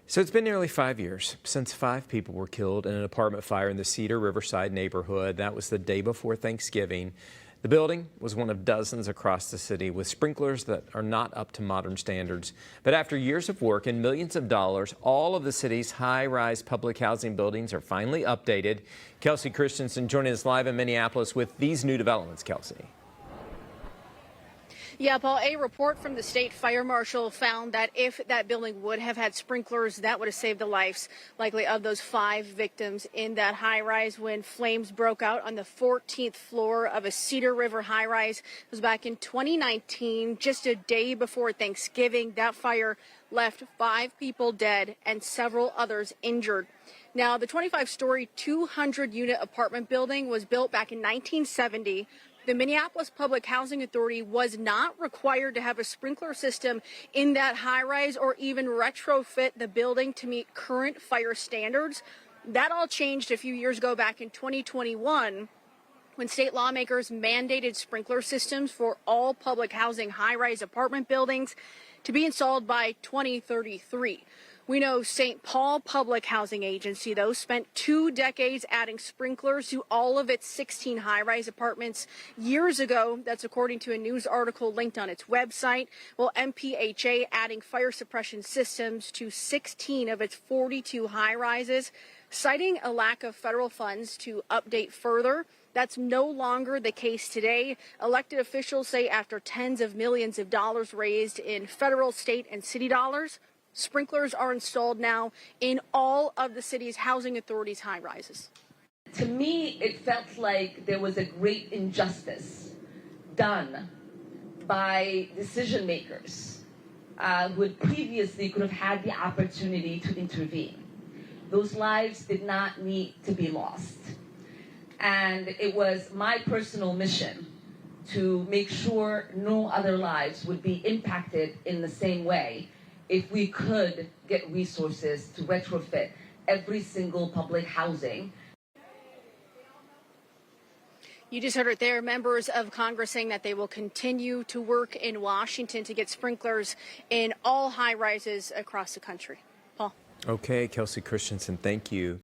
So it's been nearly 5 years since 5 people were killed in an apartment fire in the Cedar Riverside neighborhood. That was the day before Thanksgiving. The building was one of dozens across the city with sprinklers that are not up to modern standards. But after years of work and millions of dollars, all of the city's high-rise public housing buildings are finally updated. Kelsey Christensen joining us live in Minneapolis with these new developments. Kelsey. Yeah, Paul, a report from the state fire marshal found that if that building would have had sprinklers, that would have saved the lives, likely of those 5 victims in that high rise when flames broke out on the 14th floor of a Cedar River high rise. It was back in 2019, just a day before Thanksgiving. That fire left 5 people dead and several others injured. Now, the 25-story, 200-unit apartment building was built back in 1970. The Minneapolis Public Housing Authority was not required to have a sprinkler system in that high-rise or even retrofit the building to meet current fire standards. That all changed a few years ago, back in 2021, when state lawmakers mandated sprinkler systems for all public housing high-rise apartment buildings to be installed by 2033. We know St. Paul Public Housing Agency, though, spent 2 decades adding sprinklers to all of its 16 high-rise apartments years ago. That's according to a news article linked on its website. Well, MPHA adding fire suppression systems to 16 of its 42 high-rises, citing a lack of federal funds to update further. That's no longer the case today. Elected officials say after tens of millions of dollars raised in federal, state, and city dollars, sprinklers are installed now in all of the city's housing authorities' high rises. To me, it felt like there was a great injustice done by decision makers who previously could have had the opportunity to intervene. Those lives did not need to be lost. And it was my personal mission to make sure no other lives would be impacted in the same way if we could get resources to retrofit every single public housing. You just heard it there. Members of Congress saying that they will continue to work in Washington to get sprinklers in all high rises across the country. Paul. Okay, Kelsey Christensen, thank you.